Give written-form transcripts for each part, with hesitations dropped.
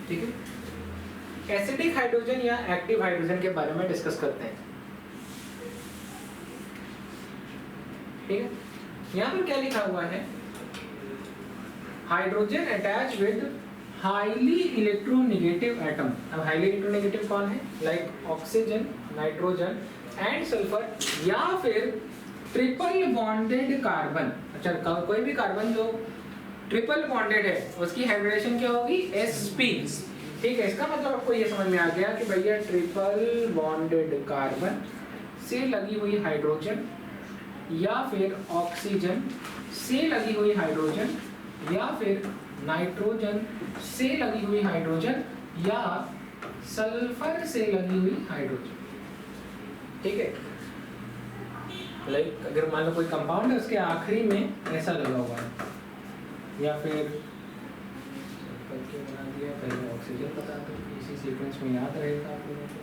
ठीक है, acidic hydrogen या एक्टिव हाइड्रोजन के बारे में डिस्कस करते हैं। ठीक है, यहाँ पर क्या लिखा हुआ है, hydrogen attach with highly electronegative atom. अब हाईली इलेक्ट्रोनेगेटिव कौन है, like oxygen, nitrogen and sulphur, या फिर ट्रिपल बॉन्डेड कार्बन। अच्छा, कोई भी कार्बन जो ट्रिपल बॉन्डेड है उसकी हाइब्रिडेशन क्या होगी, sp। ठीक है, इसका मतलब आपको ये समझ में आ गया कि भैया ट्रिपल बॉन्डेड कार्बन से लगी हुई हाइड्रोजन या फिर ऑक्सीजन से लगी हुई हाइड्रोजन या फिर नाइट्रोजन से लगी हुई हाइड्रोजन या सल्फर से लगी हुई हाइड्रोजन। ठीक है, लाइक अगर मान लो कोई कंपाउंड है उसके आखिरी में ऐसा लगा हुआ है, या फिर बना दिया, पहले ऑक्सीजन बता दो, इसी सीक्वेंस में याद रहेगा आप लोगों को,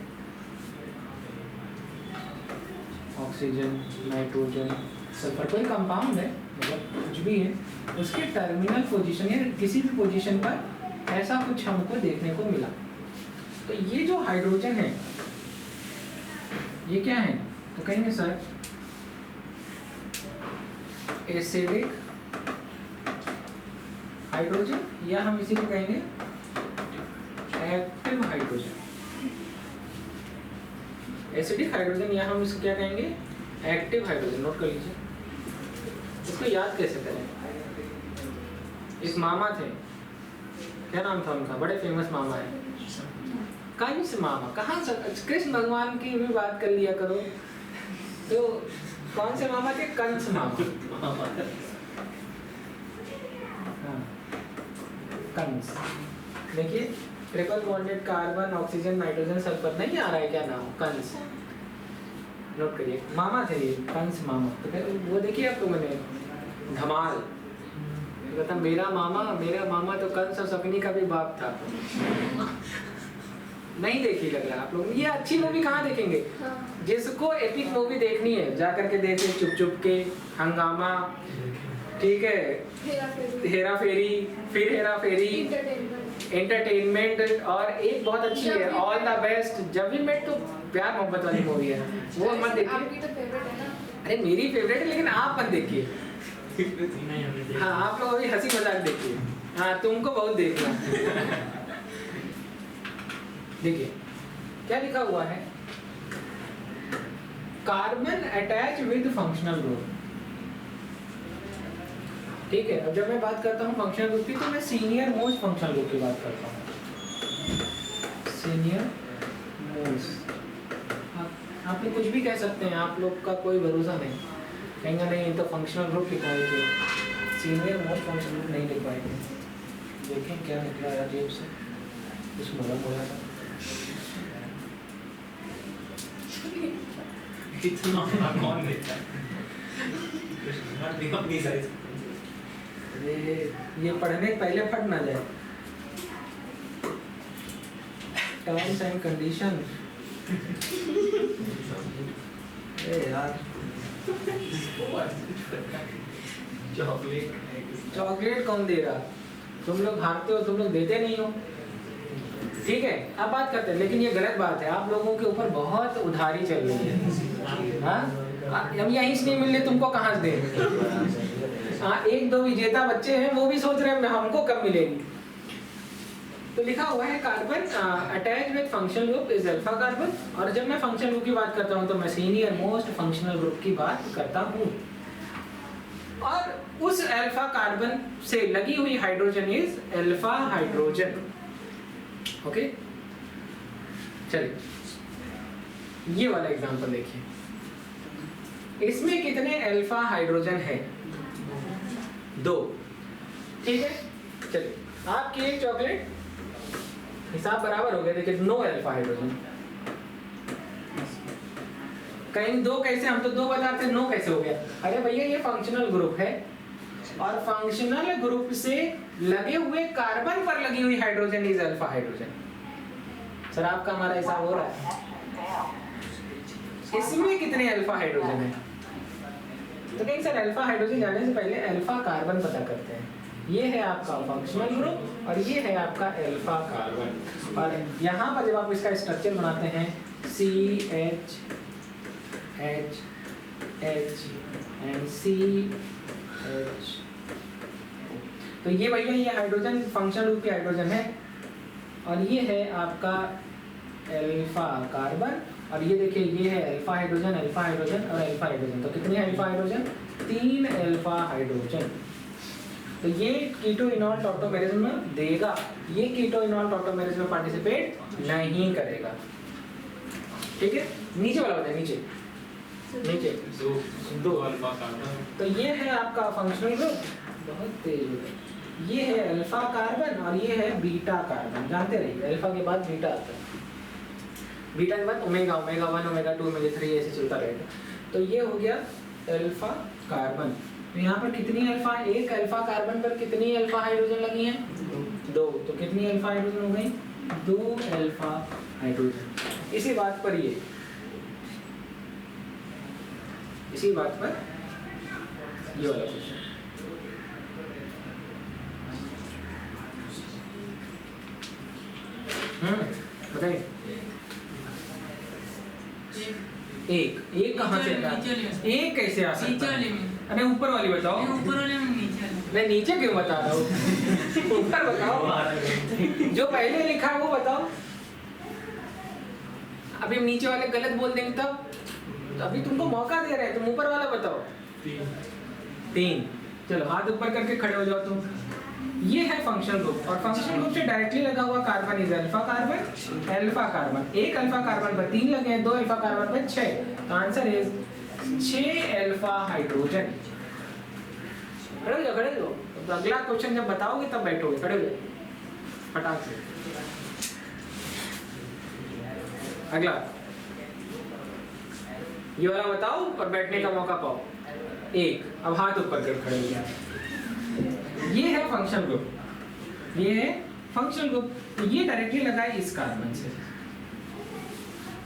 ऑक्सीजन, नाइट्रोजन, सल्फर, कोई कंपाउंड है मतलब कुछ भी है, उसके टर्मिनल पोजीशन या किसी भी पोजीशन पर ऐसा कुछ हमको देखने को मिला। तो ये जो हाइड्रोजन है ये क्या है, तो कहेंगे सर एसिडिक हाइड्रोजन, या हम इसी को कहेंगे एक्टिव हाइड्रोजन। एसिडिक हाइड्रोजन या हम इसको क्या कहेंगे, एक्टिव हाइड्रोजन। नोट कर लीजिए, इसको याद कैसे करें। एक मामा थे, क्या नाम था उनका, बड़े फेमस मामा है, कंस मामा। कहाँ से, कृष्ण भगवान की भी बात कर लिया करो। तो कौन से मामा थे, कंस मामा। हाँ, कंस। देखिए triple bonded carbon, oxygen, nitrogen, sulphur, नहीं आ रहा है क्या नाम, कंस। नोट करिए, मामा थे ये, कंस मामा। तो वो देखिए आप लोगों ने धमाल, कहता मेरा मामा तो कंस और शकुनी का भी बाप था। नहीं देखी लग रहा आप लोग, ये अच्छी मूवी कहाँ देखेंगे। जिसको एपिक मूवी देखनी है जा करके देखे, चुप चुप के, हंगामा, ठीक है, हेरा फेरी, फिर हेरा फेरी, एंटरटेनमेंट, और एक बहुत अच्छी है ऑल द बेस्ट। जब भी मेट, तो प्यार मोहब्बत वाली मूवी है, वो मत देखिए। आपकी तो फेवरेट है ना। अरे मेरी फेवरेट है, लेकिन आप मत देखिए। हाँ, आप लोग अभी हंसी मजाक देखिए। हाँ, तुमको बहुत देखना। देखिए क्या लिखा हुआ है, carbon attach with functional group. ठीक है, अब जब मैं बात करता हूँ फंक्शनल ग्रुप की, तो मैं सीनियर मोस्ट फंक्शनल ग्रुप की बात करता हूँ। सीनियर मोस्ट, आप लोग कुछ भी कह सकते हैं, आप लोग का कोई भरोसा नहीं, कहेंगे नहीं तो फंक्शनल ग्रुप लिखवाए थे, सीनियर मोस्ट फंक्शनल ग्रुप नहीं लिखवाए थे। देखें क्या निकला यार जेब से, कुछ मलम हो था। कौन देता है? अपनी साइज। ये पढ़ने पहले फट ना जाए। टर्म्स एंड कंडीशन, यार चॉकलेट कौन दे रहा, तुम लोग हारते हो, तुम लोग देते नहीं हो। ठीक है, अब बात करते हैं, लेकिन ये गलत बात है, आप लोगों के ऊपर बहुत उधारी चल रही है। हाँ, हम यहीं से नहीं मिल रहे, तुमको कहाँ से दें। हाँ, एक दो विजेता बच्चे हैं, वो भी सोच रहे हैं हमको कब मिलेगी। तो लिखा हुआ है carbon attach with functional group is alpha carbon, और जब मैं फंक्शनल ग्रुप की बात करता हूँ तो मैं सीनियर मोस्ट फंक्शनल ग्रुप की बात करता हूँ। और उस अल्फा कार्बन से लगी हुई hydrogen is alpha hydrogen. Okay, चलिए ये वाला एग्जांपल देखिए, इसमें कितने अल्फा हाइड्रोजन है, 2। ठीक है, चलिए आपकी एक चॉकलेट, हिसाब बराबर हो गया। देखिए 9 अल्फा हाइड्रोजन, कहीं 2 कैसे, हम तो 2 बताते, 9 कैसे हो गया। अरे भैया ये फंक्शनल ग्रुप है, और फंक्शनल ग्रुप से लगे हुए कार्बन पर लगी हुई hydrogen is alpha hydrogen. Sir आपका हमारा हिसाब हो रहा है, इसमें कितने अल्फा हाइड्रोजन है। तो कहीं सर अल्फा हाइड्रोजन जाने से पहले अल्फा कार्बन पता करते हैं, ये है आपका फंक्शनल ग्रुप और ये है आपका अल्फा कार्बन। और यहाँ पर जब आप इसका स्ट्रक्चर बनाते हैं CH H H and CH, तो ये भैया ये हाइड्रोजन फंक्शनल ग्रुप के हाइड्रोजन है और ये है आपका अल्फा कार्बन। और ये देखिए ये है अल्फा हाइड्रोजन और अल्फा हाइड्रोजन। तो कितने अल्फा हाइड्रोजन? 3 alpha hydrogen. तो ये कीटो इनॉल टॉटोमेरिज्म में देगा, ये कीटो इनॉल टॉटोमेरिज्म में पार्टिसिपेट नहीं करेगा। ठीक है, नीचे वाला बताइए, नीचे दो अल्फा कार्बन। तो ये है आपका फंक्शनल ग्रुप, बहुत तेज हो गए। ये है अल्फा कार्बन और ये है बीटा कार्बन। जानते रहिए अल्फा के बाद बीटा आता है, बीटा के बाद ओमेगा, ओमेगा 1, ओमेगा 2, ओमेगा 3 ऐसे चलता रहेगा। तो ये हो गया अल्फा कार्बन। तो यहाँ पर कितनी अल्फा, एक अल्फा कार्बन पर कितनी अल्फा हाइड्रोजन लगी हैं? 2। तो कितनी अल्फा हाइड्रोजन हो गई? 2 अल्फा हाइड्रोजन। इसी बात पर ये, इसी बात पर ये वाला क्वेश्चन। बताइए एक कहाँ से आया? एक कैसे आ सकता है? अरे ऊपर वाली बताओ। ऊपर वाले में नीचे वाले। मैं नीचे क्यों बता रहा हूँ? ऊपर बताओ, जो पहले लिखा है वो बताओ। अभी हम नीचे वाले गलत बोल देंगे तब, तो अभी तुमको मौका दे रहे हैं, तुम ऊपर वाला बताओ। 3। चलो हाथ ऊपर करके खड़े हो जाओ तुम। ये है फंक्शनल ग्रुप और फंक्शनल ग्रुप से डायरेक्टली लगा हुआ carbon is alpha carbon, alpha carbon. एक अल्फा कार्बन पर 3 लगे हैं, 2 अल्फा कार्बन पर 6। तो आंसर इज 6 अल्फा हाइड्रोजन। खड़े हो जाओ, खड़े हो जाओ। तो अगला क्वेश्चन जब बताओगे तब बैठोगे, खड़े हो जाओ फटाक से। अगला ये वाला बताओ और बैठने का मौका पाओ। एक, अब हाथ ऊपर कर खड़े हो जाओ। ये है फंक्शनल ग्रुप, ये है फंक्शनल ग्रुप। तो ये डायरेक्टली लगा है इस कार्बन से।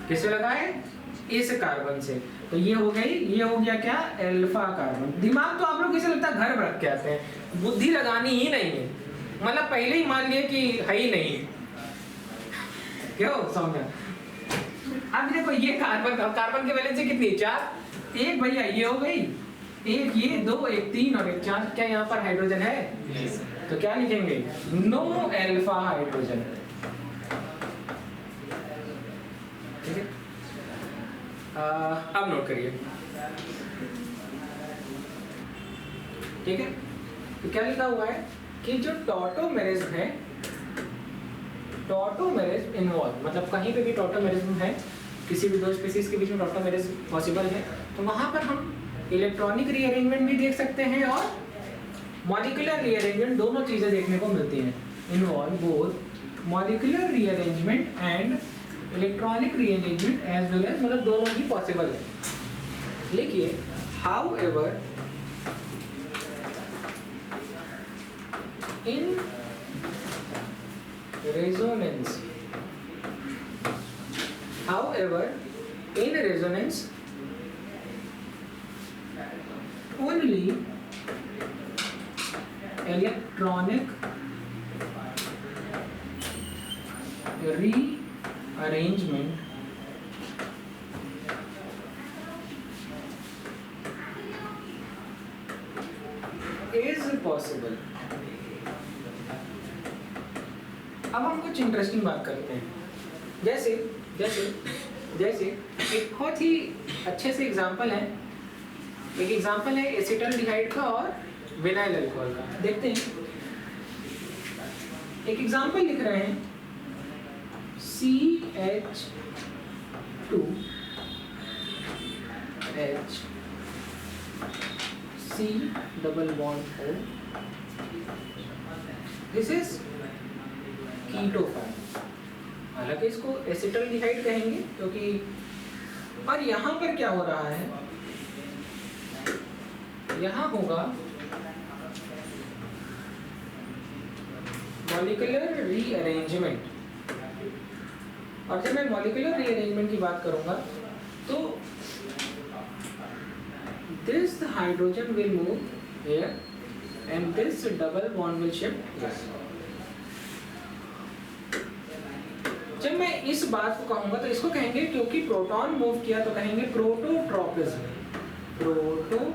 किससे लगा है? इस कार्बन से। तो ये हो गई, ये हो गया क्या? Alpha carbon. दिमाग तो आप लोग कैसे लगता है घर रख के आते हैं, बुद्धि लगानी ही नहीं है। मतलब पहले ही मान लिए कि है ही नहीं। क्यों समझा? अब देखो ये कार्बन, कार्बन की वैलेंसी कितनी? 4। एक भैया ये हो गई, एक ये, 2, एक 3 और एक 4। क्या यहाँ पर हाइड्रोजन है? तो क्या लिखेंगे? No alpha hydrogen. ठीक है, अब नोट करिए। ठीक है, तो क्या लिखा हुआ है कि जो टॉटोमेरिज्म है, टॉटोमेरिज्म इन्वॉल्व, मतलब कहीं पे भी टॉटोमेरिज्म है, किसी भी 2 स्पीशीज के बीच में टॉटोमेरिज्म पॉसिबल है, तो वहां पर हम इलेक्ट्रॉनिक रीअरेंजमेंट भी देख सकते हैं और मॉलिक्यूलर रीअरेंजमेंट, दोनों चीजें देखने को मिलती हैं। Involve both molecular rearrangement and electronic rearrangement as well as, मतलब दोनों ही पॉसिबल है। लिखिए, however in resonance, however in resonance only electronic rearrangement is possible। अब हम कुछ इंटरेस्टिंग बात करते हैं, जैसे जैसे जैसे एक बहुत ही अच्छे से एग्जांपल है, एक एग्जांपल है एसिटाल्डिहाइड का और विनाइल अल्कोहल का। देखते हैं, एक एग्जांपल लिख रहे हैं, CH2H C double bond O, this is कीटोफाइन। हालांकि इसको एसिटाल्डिहाइड कहेंगे क्योंकि, और यहाँ पर क्या हो रहा है, यहाँ होगा मॉलिक्यूलर रीअरेंजमेंट। और जब मैं मॉलिक्यूलर रीअरेंजमेंट की बात करूंगा तो this hydrogen will move here and this double bond will shift yes. जब मैं इस बात को कहूंगा तो इसको कहेंगे क्योंकि प्रोटॉन मूव किया तो कहेंगे प्रोटोट्रॉपिज्म, प्रोटोट्रॉपिज्म।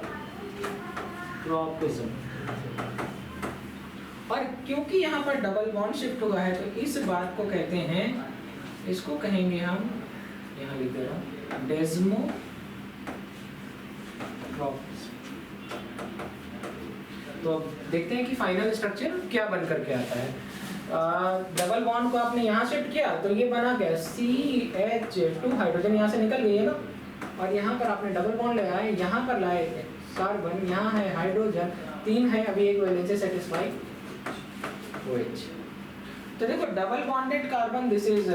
और क्योंकि यहाँ पर डबल बॉन्ड शिफ्ट हुआ है तो इस बात को कहते हैं, इसको कहेंगे हम, यहाँ लिख दे रहा हूँ, डेस्मोट्रॉपिज्म। तो अब देखते हैं कि फाइनल स्ट्रक्चर क्या बन करके आता है। डबल बॉन्ड को आपने यहाँ शिफ्ट किया तो ये बना गया CH2, हाइड्रोजन यहाँ से निकल गई है ना, और यहाँ पर आपने डबल बॉन्ड लगाया, यहाँ पर लाए कार्बन, यहाँ है हाइड्रोजन, 3 है, अभी एक वैलेंस से सेटिस्फाई OH। तो देखो double bonded carbon, this is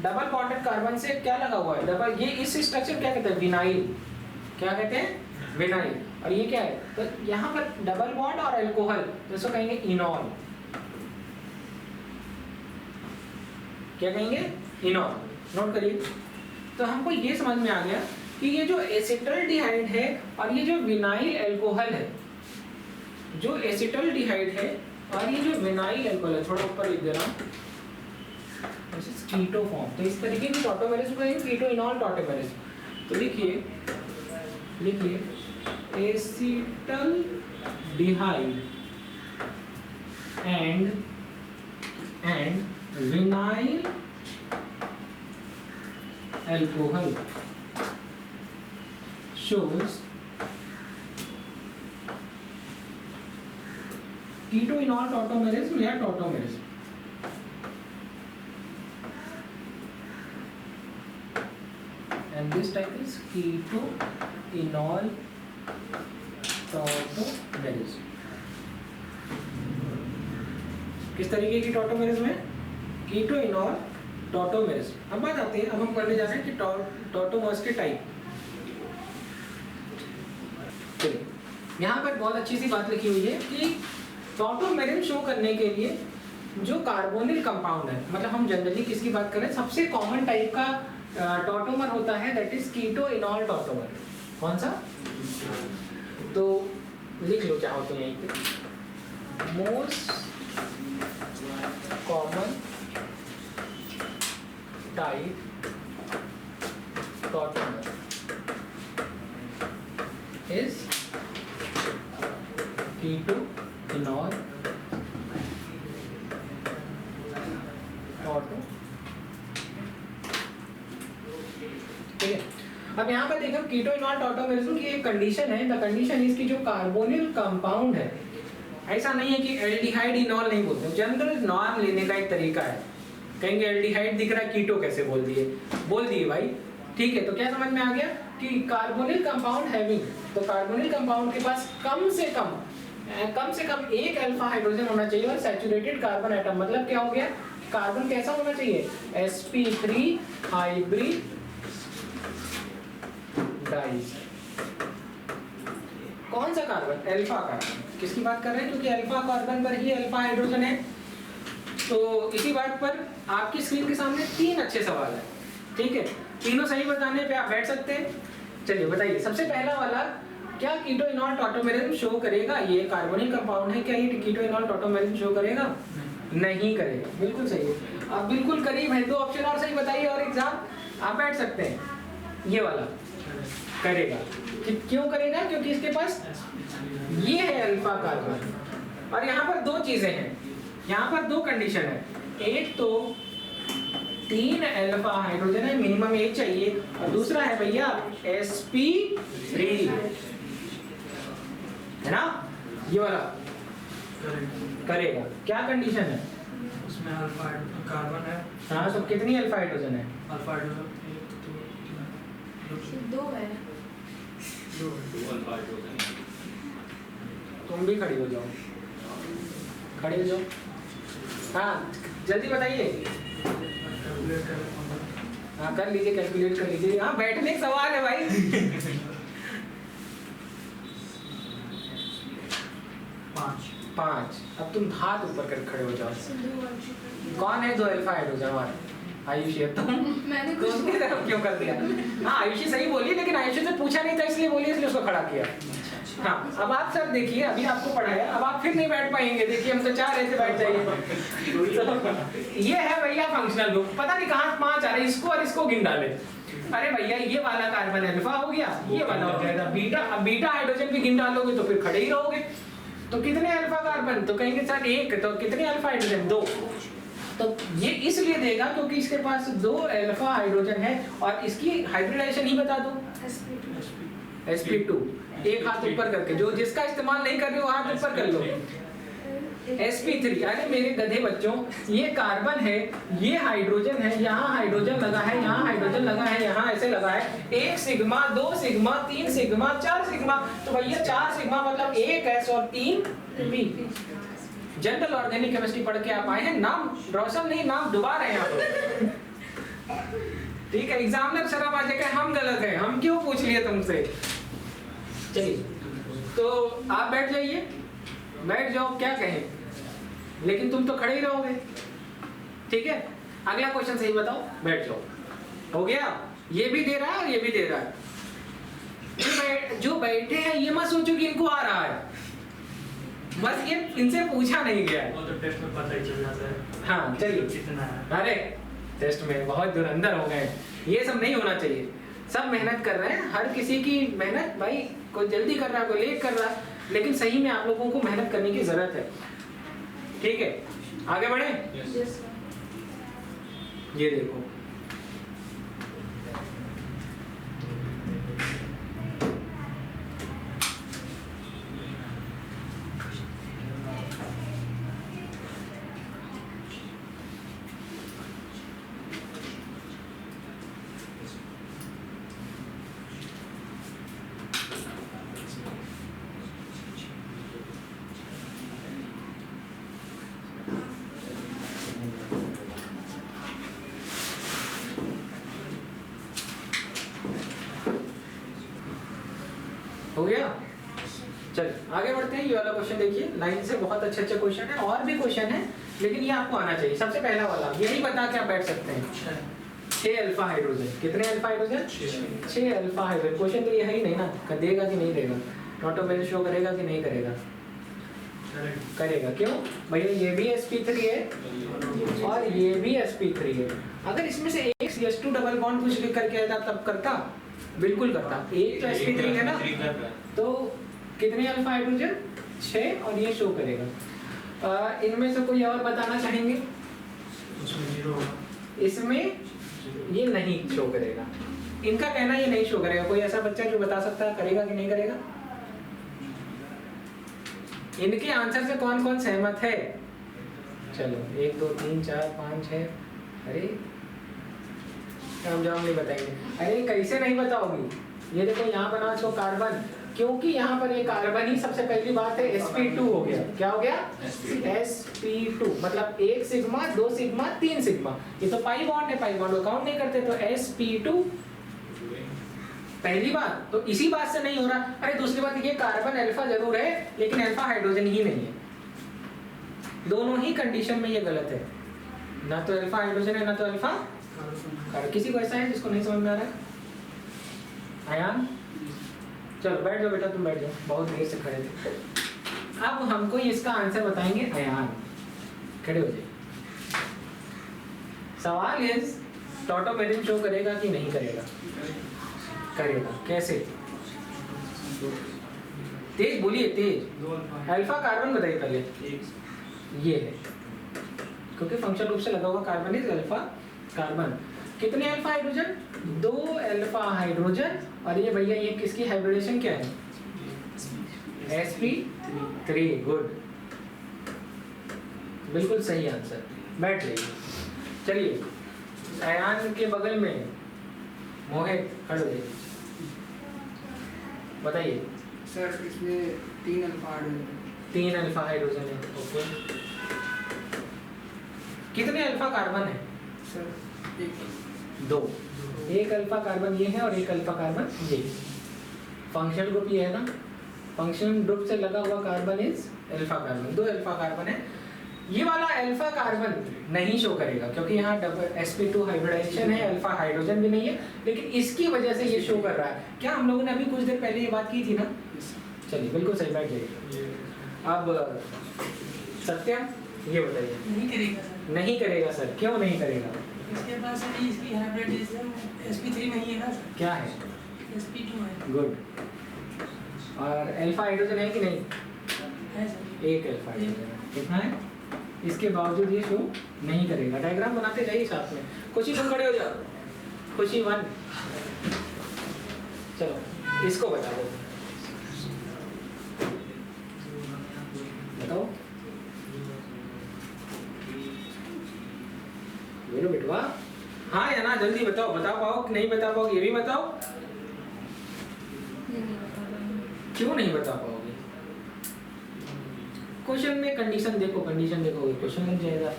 double bonded carbon से क्या लगा हुआ है, डबल, ये इस स्ट्रक्चर क्या कहते हैं, विनाइल, क्या कहते हैं, विनाइल। और ये क्या है, तो यहाँ पर डबल बॉन्ड और अल्कोहल, तो इसको कहेंगे इनॉल, क्या कहेंगे, इनॉल। नोट करिए। तो हमको ये समझ में आ गया कि ये जो एसिटल्डिहाइड है और ये जो विनाइल अल्कोहल है, जो एसिटल्डिहाइड है और ये जो विनाइल अल्कोहल है, थोड़ा ऊपर लिख दे रहा हूँ, दिस इज कीटो फॉर्म। तो इस तरीके की टॉटोमेरिज्म को कहेंगे कीटो इनॉल टॉटोमेरिज्म। तो लिखिए acetaldehyde and vinyl alcohol shows keto-enol tautomerism या tautomerism। and this type is keto-enol tautomerism। किस तरीके की टॉटोमेरिज्म है, कीटो-इनॉल टॉटोमेरिज्म। अब बात आती है, अब हम पढ़ने जा रहे हैं कि टॉटोमर्स के टाइप। चलिए, यहाँ पर बहुत अच्छी सी बात लिखी हुई है कि टॉटोमेरिज्म शो करने के लिए जो कार्बोनिल कंपाउंड है, मतलब हम जनरली किसकी बात कर रहे हैं, सबसे कॉमन टाइप का टॉटोमर होता है, दैट इज कीटो-इनॉल टॉटोमर। कौन सा, तो लिख लो चाहो तो यहीं पे, most common type tautomer is keto-enol tautomer। ठीक है, अब यहाँ पर देखो कीटो-इनॉल टॉटोमेरिज्म की एक कंडीशन है, द कंडीशन इज कि जो कार्बोनिल कंपाउंड है, ऐसा नहीं है कि एल्डिहाइड इनॉल नहीं बोलते, जनरल नाम लेने का एक तरीका है। कहेंगे एल्डिहाइड दिख रहा है, कीटो कैसे बोल दिए भाई, ठीक है। तो क्या समझ में आ गया कि कार्बोनिल कंपाउंड हैविंग, तो कार्बोनिल कंपाउंड के पास कम से कम एक अल्फा हाइड्रोजन होना चाहिए और सैचुरेटेड कार्बन एटम, मतलब क्या हो गया, कार्बन कैसा होना चाहिए, sp3 हाइब्रिड डाइज। कौन सा कार्बन, अल्फा कार्बन। किसकी बात कर रहे हैं, क्योंकि अल्फा कार्बन पर ही अल्फा हाइड्रोजन है। तो इसी बात पर आपकी स्क्रीन के सामने 3 अच्छे सवाल है, ठीक है, तीनों सही बताने पे आप बैठ सकते हैं। चलिए बताइए, सबसे पहला वाला, क्या कीटो-इनॉल टॉटोमेरिज्म शो करेगा, ये कार्बोनिल कंपाउंड है, क्या ये कीटो-इनॉल टॉटोमेरिज्म शो करेगा, नहीं करेगा। बिल्कुल सही है, आप बिल्कुल करीब है, 2 ऑप्शन और सही बताइए और एग्जाम आप बैठ सकते हैं। ये वाला करेगा, क्यों करेगा, क्योंकि इसके पास ये है अल्फा कार्बन, और यहाँ पर 2 चीजें हैं, यहाँ पर 2 कंडीशन है, एक तो 3 अल्फा हाइड्रोजन है, मिनिमम 1 चाहिए, और दूसरा है भैया sp3, है ना, ये वाला करेगा। क्या कंडीशन है उसमें अल्फा कार्बन है, हाँ, तो कितनी अल्फा हाइड्रोजन है, अल्फा हाइड्रोजन 2 है, 2 अल्फा हाइड्रोजन। तुम भी खड़ी हो जाओ, खड़े हो जाओ, हाँ जल्दी बताइए, हाँ कर लीजिए, कैलकुलेट कर लीजिए, हाँ बैठने का सवाल है भाई। 5। अब तुम हाथ ऊपर कर खड़े हो जाओ। कौन है 2 अल्फा हाइड्रोजन हमारे, आयुषी है, तुम मैंने तो उसकी तरफ क्यों कर दिया, हाँ आयुषी सही बोली, लेकिन आयुषी से पूछा नहीं था इसलिए बोली, इसलिए उसको खड़ा किया। हाँ अब आप सर देखिए, अभी आपको पढ़ाया, अब आप फिर नहीं बैठ पाएंगे, देखिए हम तो चाह रहे थे बैठ जाइए। तो ये है भैया फंक्शनल ग्रुप, पता नहीं कहाँ आ रहा है, इसको और इसको गिन डाले। अरे भैया ये वाला कार्बन अल्फा हो गया, ये वाला हो जाएगा बीटा। अब बीटा हाइड्रोजन भी गिन डालोगे तो फिर खड़े ही रहोगे। तो कितने अल्फा कार्बन, तो कहेंगे सर एक, तो कितने अल्फा हाइड्रोजन, 2। तो ये इसलिए देगा क्योंकि इसके पास 2 अल्फा हाइड्रोजन है और इसकी हाइब्रिडाइजेशन ही बता दो, sp2। एक हाथ ऊपर करके, जो जिसका इस्तेमाल नहीं कर रहे हो हाथ ऊपर कर लो, sp3। अरे मेरे गधे बच्चों, ये कार्बन है, ये हाइड्रोजन है, यहाँ हाइड्रोजन लगा है, यहाँ हाइड्रोजन लगा है, यहाँ ऐसे लगा है, 1 सिग्मा 2 सिग्मा 3 सिग्मा 4 सिग्मा। तो भैया 4 सिग्मा मतलब 1 s और 3 p। जनरल ऑर्गेनिक केमिस्ट्री पढ़ के आप आए हैं, नाम रोशन नहीं, नाम दोबारा रहे हैं आप। ठीक है, एग्जामिनर शर्म आ जाएगा, हम गलत हैं, हम क्यों पूछ लिए तुमसे। चलिए तो आप बैठ जाइए, बैठ जाओ, क्या कहें, लेकिन तुम तो खड़े ही रहोगे। ठीक है, अगला क्वेश्चन सही बताओ, बैठ जाओ। हो गया, ये भी दे रहा है और ये भी दे रहा है। जो बैठे हैं ये मत सोचो कि इनको आ रहा है, बस ये इनसे पूछा नहीं गया है। वो तो टेस्ट में पता ही चल जाता है। हाँ चलिए, कितना है। अरे टेस्ट में बहुत धुरंधर हो गए, ये सब नहीं होना चाहिए। सब मेहनत कर रहे हैं, हर किसी की मेहनत, भाई कोई जल्दी कर रहा है, कोई लेट कर रहा है, लेकिन सही में आप लोगों को मेहनत करने की जरूरत है। ठीक है, आगे बढ़े। ये देखो, हो गया। चलिए आगे बढ़ते हैं। ये वाला क्वेश्चन देखिए, लाइन से बहुत अच्छे अच्छे क्वेश्चन है, और भी क्वेश्चन है, लेकिन ये आपको आना चाहिए। सबसे पहला वाला यही बता के आप बैठ सकते हैं। 6 अल्फा हाइड्रोजन, कितने alpha hydrogen, 6 alpha hydrogen. Question तो ये है ही नहीं ना, देगा कि नहीं देगा, ऑटोमेटिक शो करेगा कि नहीं करेगा, करेगा। क्यों भैया, ये भी sp3 है और ये भी sp3 है। अगर इसमें से एक s2 डबल बॉन्ड कुछ लिख करके आया तब करता, बिल्कुल करता। एक तो sp3 है ना, तो कितने अल्फा हाइड्रोजन, 6, और ये शो करेगा। इनमें से कोई और बताना चाहेंगे? उसमें 0 होगा, इसमें ये नहीं शो करेगा। इनका कहना ये नहीं शो करेगा। कोई ऐसा बच्चा जो बता सकता है करेगा कि नहीं करेगा? इनके आंसर से कौन कौन सहमत है? चलो 1 2 3 4 5 6। अरे हम जवाब नहीं बताएंगे। अरे कैसे नहीं बताओगी? ये देखो यहाँ बनाओ इसको कार्बन, क्योंकि यहाँ पर ये कार्बन ही सबसे पहली बात है sp2 हो गया। क्या हो गया? sp2 मतलब 1 सिग्मा 2 सिग्मा 3 सिग्मा। ये तो पाई बॉन्ड है, पाई बॉन्ड को काउंट नहीं करते, तो sp2 पहली बात। तो इसी बात से नहीं हो रहा। अरे दूसरी बात, ये कार्बन अल्फा जरूर है लेकिन अल्फा हाइड्रोजन ही नहीं है। दोनों ही कंडीशन में ये गलत है, ना तो अल्फा हाइड्रोजन है ना तो अल्फा कार्बन। किसी को ऐसा है जिसको नहीं समझ में आ रहा है? आयान चलो बैठ जाओ बेटा, तुम बैठ जाओ, बहुत देर से खड़े थे। अब हमको इसका आंसर बताएंगे अयान, खड़े हो जाइए। सवाल इज टॉटोमेरिन शो करेगा कि नहीं करेगा? करेगा। कैसे? तेज बोलिए, तेज। अल्फा कार्बन बताइए पहले। ये है क्योंकि फंक्शन रूप से लगा हुआ कार्बन इज अल्फा कार्बन। कितने अल्फा हाइड्रोजन? 2 alpha hydrogen. और ये भैया ये किसकी हाइब्रिडेशन क्या है? sp3। गुड, बिल्कुल सही आंसर। बैठ जाइए। चलिए अयान के बगल में मोहित खड़े हो जाइए, बताइए। सर इसमें 3 अल्फा हाइड्रोजन। 3 अल्फा हाइड्रोजन है, ओके। कितने अल्फा कार्बन है? सर 2। एक अल्फा कार्बन ये है और एक अल्फा कार्बन ये। फंक्शनल ग्रुप ये है ना, फंक्शनल ग्रुप से लगा हुआ carbon is alpha carbon. 2 alpha carbon है। ये वाला अल्फा कार्बन नहीं शो करेगा क्योंकि यहाँ sp2 हाइब्रिडाइजेशन है, अल्फा हाइड्रोजन भी नहीं है, लेकिन इसकी वजह से ये शो कर रहा है। क्या हम लोगों ने अभी कुछ देर पहले ये बात की थी ना चलिए बिल्कुल सही, बैठ जाइए। अब सत्या ये बताइए। नहीं करेगा सर। नहीं करेगा सर, क्यों नहीं करेगा? इसके पास अभी इसकी हाइब्रिडाइजेशन sp3 नहीं है ना सर, क्या है? sp2 है। गुड। और अल्फा हाइड्रोजन है कि नहीं? है सर। एक अल्फा हाइड्रोजन है, कितना है? इसके बावजूद ये शो नहीं करेगा। डायग्राम बनाते जाइए साथ में। खुशी तुम खड़े हो जाओ, खुशी 1। चलो इसको बता दो, बताओ बोलो बेटवा, हाँ या ना, जल्दी बताओ। बता पाओ कि नहीं बता पाओगे ये भी बताओ। क्यों नहीं बता पाओगे? क्वेश्चन में कंडीशन देखो, कंडीशन देखोगे क्वेश्चन लग जाएगा।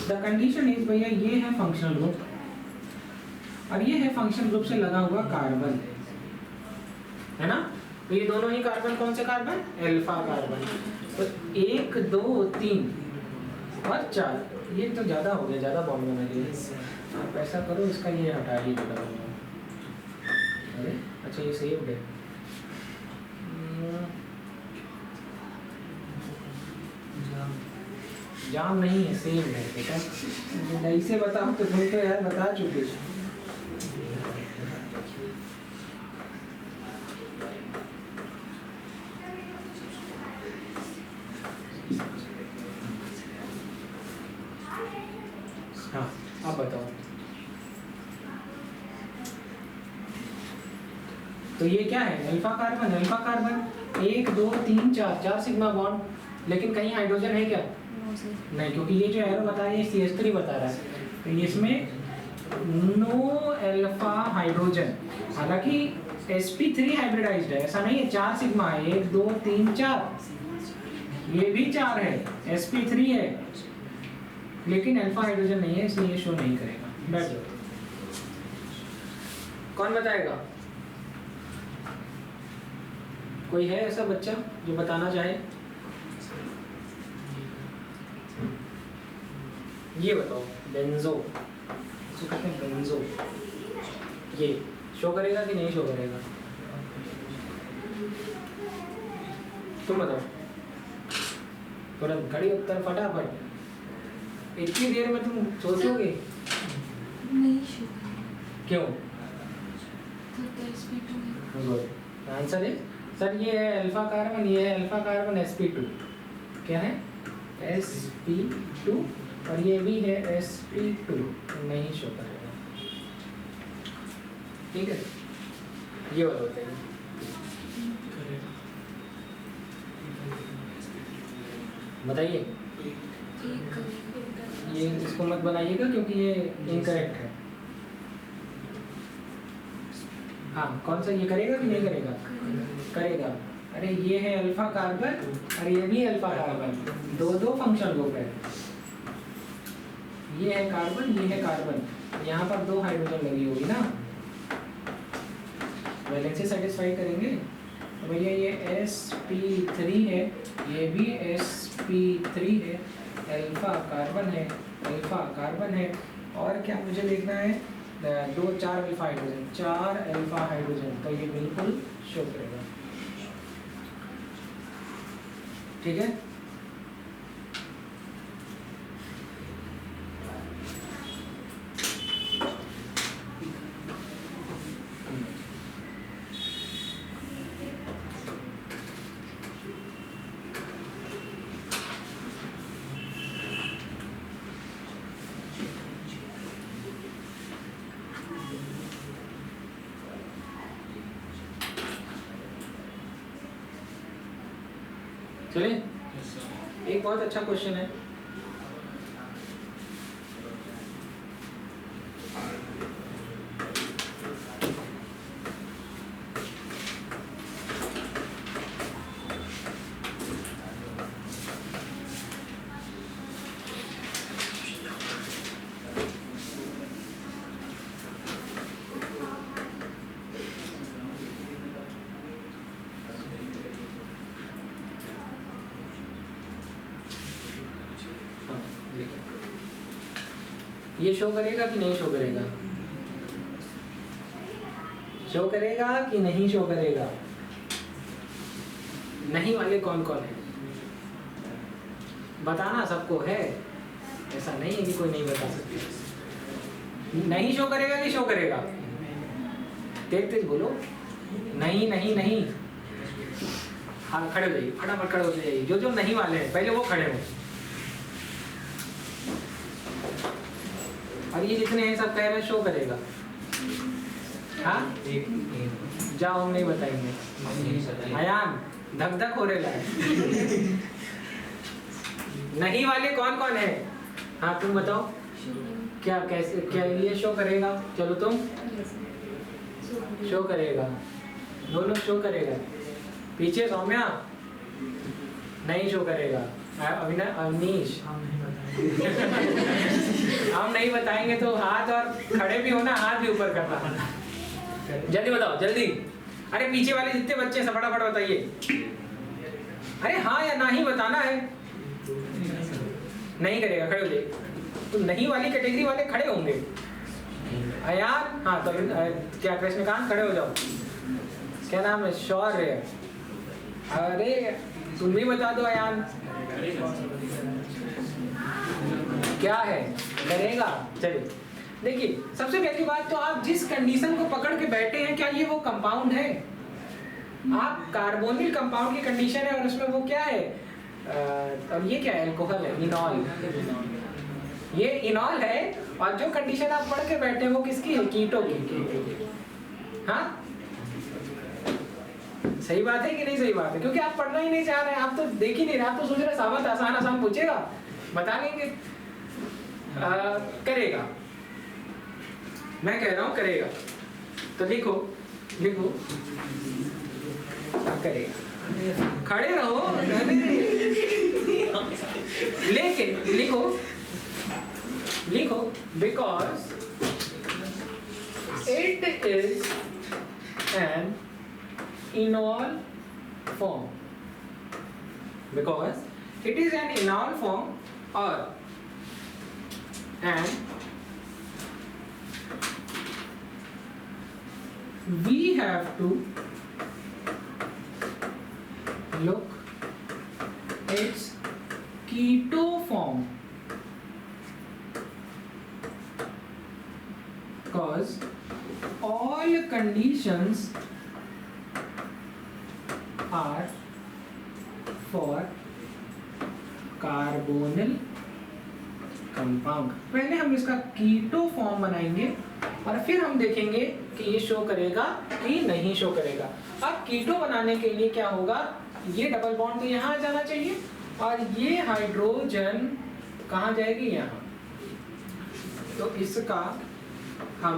द कंडीशन इज, भैया ये है फंक्शनल ग्रुप और ये है फंक्शनल ग्रुप से लगा हुआ कार्बन, है ना? तो ये दोनों ही कार्बन, कौन से कार्बन? Alpha carbon. तो 1 2 3 और 4, ये तो ज़्यादा हो गया, ज़्यादा बॉन्ड बना लिया। आप ऐसा करो, इसका ये हटा ही दो। अरे अच्छा, ये सेव्ड है। जाम नहीं है, सेव्ड है बेटा। नहीं से बताओ तो तुम तो यार बता चुके। हाँ आप बताओ। तो ये क्या है? Alpha carbon. Alpha carbon 1 2 3 4 sigma bond, लेकिन कहीं हाइड्रोजन है क्या? नहीं, क्योंकि ये जो एरो बता रही है CH3 बता रहा है, तो इसमें नो अल्फा हाइड्रोजन। हालांकि sp3 हाइब्रिडाइज्ड है, ऐसा नहीं है। 4 सिग्मा है, 1 2 3 4, ये भी 4 है, sp3 है, लेकिन अल्फा हाइड्रोजन नहीं है, इसलिए ये शो नहीं करेगा। बैठ जाओ। कौन बताएगा? कोई है ऐसा बच्चा जो बताना चाहे? ये बताओ, बेंजो, इसको कहते हैं बेंजो, ये शो करेगा कि नहीं शो करेगा? तुम बताओ, तुरंत खड़ी उत्तर फटाफट। इतनी देर में तुम सोचोगे? नहीं शो क्यों? तो sp2 है। गुड आंसर है सर। ये है अल्फा कार्बन, ये है अल्फा कार्बन sp2। क्या है? sp2, और ये भी है sp2, नहीं शो करेगा। ठीक है, ये वाला होता है। बताइए। ये इसको मत बनाइएगा क्योंकि ये इनकरेक्ट है। हाँ, कौन सा ये करेगा कि नहीं करेगा? करेगा। अरे ये है अल्फा कार्बन और ये भी अल्फा कार्बन, दो फंक्शन ग्रुप है। ये है कार्बन, ये है कार्बन, यहाँ पर 2 हाइड्रोजन लगी होगी ना, वैलेंसी सेटिस्फाई करेंगे। तो भैया ये sp3 है, ये भी sp3 है, अल्फा कार्बन है, अल्फा कार्बन है, और क्या मुझे देखना है? 4 अल्फा हाइड्रोजन, 4 अल्फा हाइड्रोजन, तो ये बिल्कुल शो करेगा। ठीक है, चलिए एक बहुत अच्छा क्वेश्चन है। ये शो करेगा कि नहीं शो करेगा? शो करेगा कि नहीं शो करेगा? नहीं वाले कौन कौन है? बताना सबको है, ऐसा नहीं है कि कोई नहीं बता सकता। नहीं शो करेगा कि शो करेगा? तेज तेज बोलो। नहीं नहीं नहीं। हाँ खड़े हो जाइए, फटाफट खड़े हो जाइए। जो जो नहीं वाले हैं पहले वो खड़े हो, और ये जितने हैं सब कह रहे हैं शो करेगा। हाँ जाओ, हम नहीं बताएंगे। अयान धक धक हो रहा है। नहीं वाले कौन कौन है? हाँ तुम बताओ, क्या कैसे क्या ये शो करेगा? चलो तुम शो करेगा, दोनों शो करेगा। पीछे सौम्या नहीं शो करेगा। अवनीश हम नहीं बताएंगे तो हाथ, और खड़े भी हो ना हाथ भी ऊपर करना। जल्दी बताओ जल्दी। अरे पीछे वाले जितने बच्चे हैं फटाफट बताइए। अरे हाँ या ना ही बताना है। नहीं करेगा, खड़े हो जाइए। तो नहीं वाली कैटेगरी वाले खड़े होंगे। अयान हाँ तो क्या कृष्णकांत खड़े हो जाओ। क्या नाम है? शौर्य। अरे तुम भी बता दो अयान क्या है? करेगा। चलिए देखिए, सबसे पहली बात तो आप जिस कंडीशन को पकड़ के बैठे हैं, क्या ये वो कंपाउंड है? आप कार्बोनिल कंपाउंड की कंडीशन है और उसमें वो क्या है? और ये क्या है? अल्कोहल है, इनॉल। ये इनॉल है, और जो कंडीशन आप पढ़ के बैठे हैं वो किसकी है? कीटो की। हाँ सही बात है कि नहीं सही बात है? क्योंकि आप पढ़ना ही नहीं चाह रहे हैं, आप तो देख ही नहीं रहे, आप तो सोच रहे सावत आसान आसान पूछेगा बता लेंगे। करेगा, मैं कह रहा हूं करेगा, तो लिखो लिखो करेगा। खड़े रहो, लेके लिखो लिखो because it is an enol form, because it is an enol form, or and we have to look its keto form, because all conditions are for carbonyl compound। पहले हम इसका कीटो फॉर्म बनाएंगे और फिर हम देखेंगे कि ये शो करेगा कि नहीं शो करेगा। अब कीटो बनाने के लिए क्या होगा? ये डबल बॉन्ड तो यहाँ जाना चाहिए, और ये हाइड्रोजन कहाँ जाएगी? यहाँ। तो इसका हम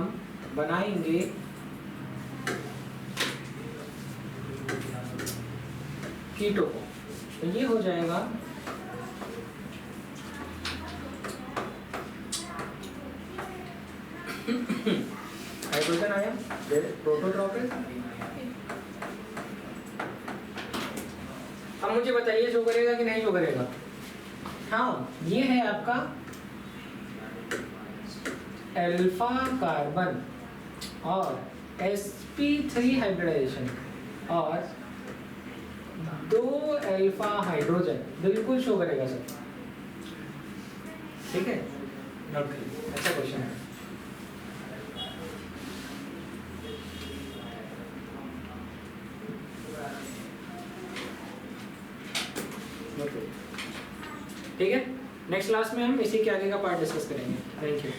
बनाएंगे कीटो को, तो ये हो जाएगा हाइड्रोजन आयन, प्रोटोट्रॉपिक। अब मुझे बताइए शो करेगा कि नहीं शो करेगा? हाँ ये है आपका अल्फा कार्बन और sp3 हाइब्रिडाइजेशन और 2 अल्फा हाइड्रोजन, बिल्कुल शो करेगा सर। ठीक है, नोट करिए, अच्छा क्वेश्चन है। ठीक है, नेक्स्ट क्लास में हम इसी के आगे का पार्ट डिस्कस करेंगे। Thank you.